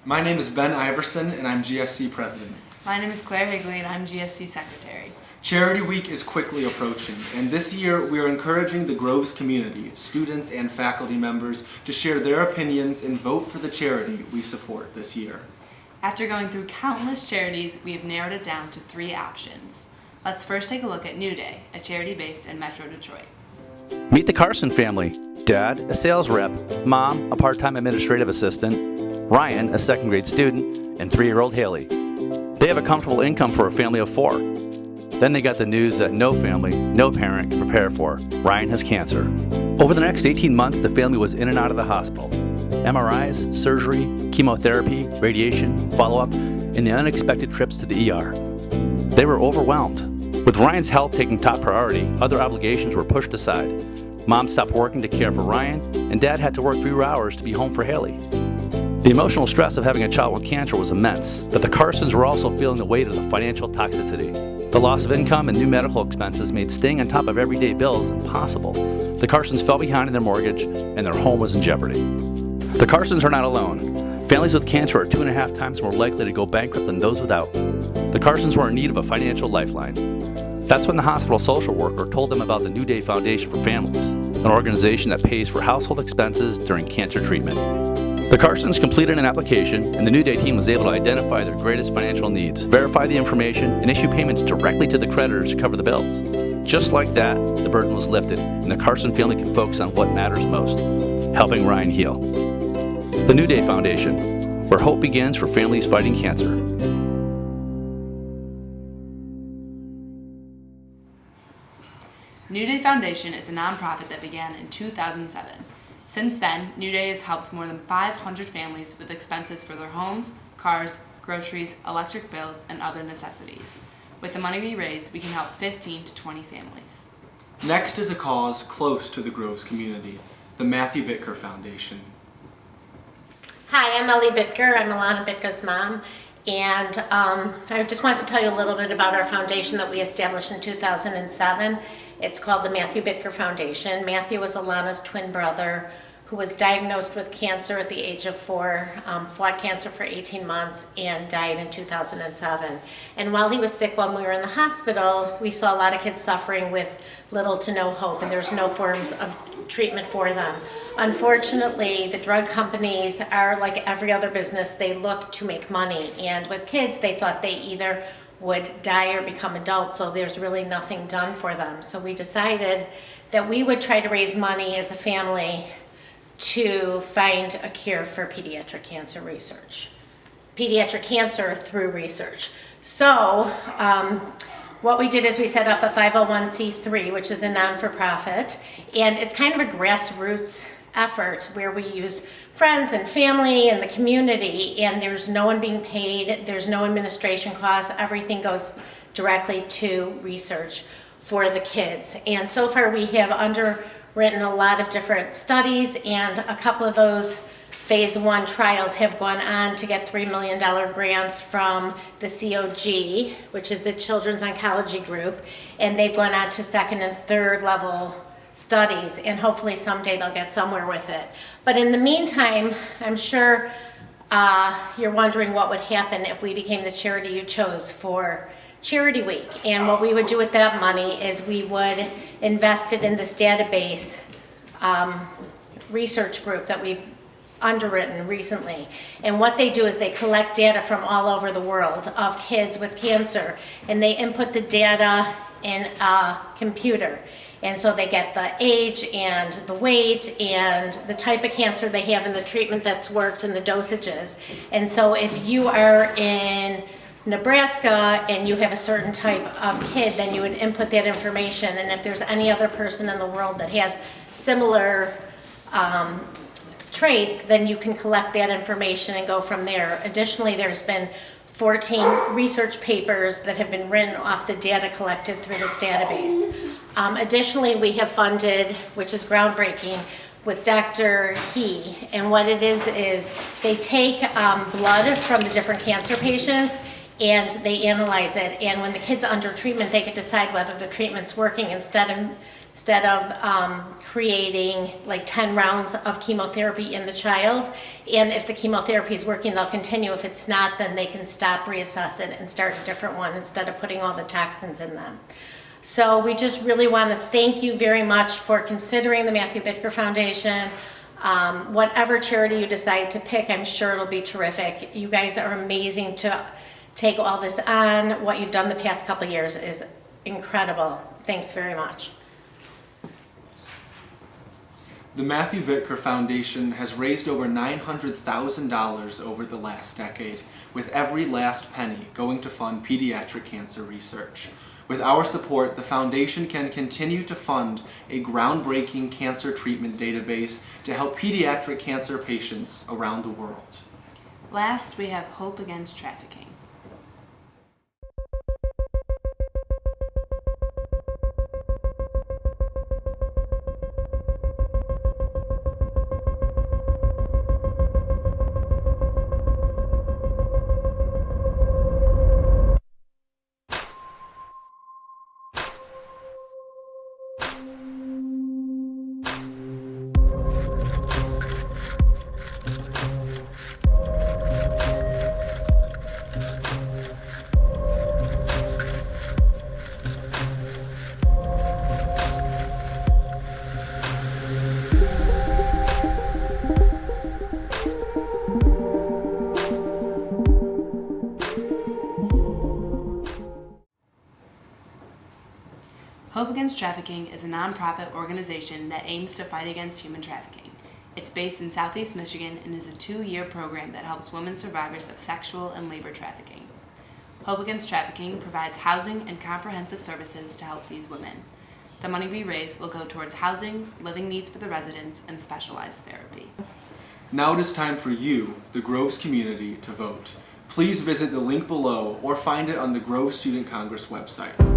My name is Ben Iverson, and I'm GSC President. My name is Claire Higley, and I'm GSC Secretary. Charity Week is quickly approaching, and this year we are encouraging the Groves community, students and faculty members, to share their opinions and vote for the charity we support this year. After going through countless charities, we have narrowed it down to 3 options. Let's first take a look at New Day, a charity based in Metro Detroit. Meet the Carson family. Dad, a sales rep, Mom, a part-time administrative assistant, Ryan, a second-grade student, and 3-year-old Haley. They have a comfortable income for a family of 4. Then they got the news that no family, no parent can prepare for. Ryan has cancer. Over the next 18 months, the family was in and out of the hospital. MRIs, surgery, chemotherapy, radiation, follow-up, and the unexpected trips to the ER. They were overwhelmed. With Ryan's health taking top priority, other obligations were pushed aside. Mom stopped working to care for Ryan, and Dad had to work fewer hours to be home for Haley. The emotional stress of having a child with cancer was immense, but the Carsons were also feeling the weight of the financial toxicity. The loss of income and new medical expenses made staying on top of everyday bills impossible. The Carsons fell behind in their mortgage, and their home was in jeopardy. The Carsons are not alone. Families with cancer are 2.5 times more likely to go bankrupt than those without. The Carsons were in need of a financial lifeline. That's when the hospital social worker told them about the New Day Foundation for Families, an organization that pays for household expenses during cancer treatment. The Carsons completed an application, and the New Day team was able to identify their greatest financial needs, verify the information, and issue payments directly to the creditors to cover the bills. Just like that, the burden was lifted, and the Carson family can focus on what matters most, helping Ryan heal. The New Day Foundation, where hope begins for families fighting cancer. New Day Foundation is a nonprofit that began in 2007. Since then, New Day has helped more than 500 families with expenses for their homes, cars, groceries, electric bills, and other necessities. With the money we raise, we can help 15 to 20 families. Next is a cause close to the Groves community, the Matthew Bitker Foundation. Hi, I'm Ellie Bitker. I'm Alana Bitker's mom. And I just wanted to tell you a little bit about our foundation that we established in 2007. It's called the Matthew Bitker Foundation. Matthew was Alana's twin brother who was diagnosed with cancer at the age of 4, fought cancer for 18 months, and died in 2007. And while he was sick, when we were in the hospital, we saw a lot of kids suffering with little to no hope, and there's no forms of treatment for them. Unfortunately, the drug companies are like every other business. They look to make money, and with kids, they thought they either would die or become adults, so there's really nothing done for them. So we decided that we would try to raise money as a family to find a cure for pediatric cancer research. Pediatric cancer through research. So what we did is we set up a 501c3, which is a non-for-profit, and it's kind of a grassroots effort where we use friends and family and the community, and there's no one being paid, there's no administration costs, everything goes directly to research for the kids. And so far we have underwritten a lot of different studies, and a couple of those phase 1 trials have gone on to get $3 million grants from the COG, which is the Children's Oncology Group, and they've gone on to 2nd and 3rd level studies, and hopefully someday they'll get somewhere with it. But in the meantime, I'm sure you're wondering what would happen if we became the charity you chose for Charity Week. And what we would do with that money is we would invest it in this database research group that we've underwritten recently. And what they do is they collect data from all over the world of kids with cancer, and they input the data in a computer. And so they get the age and the weight and the type of cancer they have and the treatment that's worked and the dosages. And so if you are in Nebraska and you have a certain type of kid, then you would input that information. And if there's any other person in the world that has similar traits, then you can collect that information and go from there. Additionally, there's been 14 research papers that have been written off the data collected through this database. Additionally, we have funded, which is groundbreaking, with Dr. He, and what it is they take blood from the different cancer patients and they analyze it, and when the kid's under treatment, they can decide whether the treatment's working instead of instead of creating like 10 rounds of chemotherapy in the child. And if the chemotherapy is working, they'll continue. If it's not, then they can stop, reassess it, and start a different one instead of putting all the toxins in them. So we just really want to thank you very much for considering the Matthew Bittker Foundation. Whatever charity you decide to pick, I'm sure it'll be terrific. You guys are amazing to take all this on. What you've done the past couple of years is incredible. Thanks very much. The Matthew Bittker Foundation has raised over $900,000 over the last decade, with every last penny going to fund pediatric cancer research. With our support, the Foundation can continue to fund a groundbreaking cancer treatment database to help pediatric cancer patients around the world. Last, we have Hope Against Trafficking. Hope Against Trafficking is a nonprofit organization that aims to fight against human trafficking. It's based in Southeast Michigan and is a 2-year program that helps women survivors of sexual and labor trafficking. Hope Against Trafficking provides housing and comprehensive services to help these women. The money we raise will go towards housing, living needs for the residents, and specialized therapy. Now it is time for you, the Groves community, to vote. Please visit the link below or find it on the Groves Student Congress website.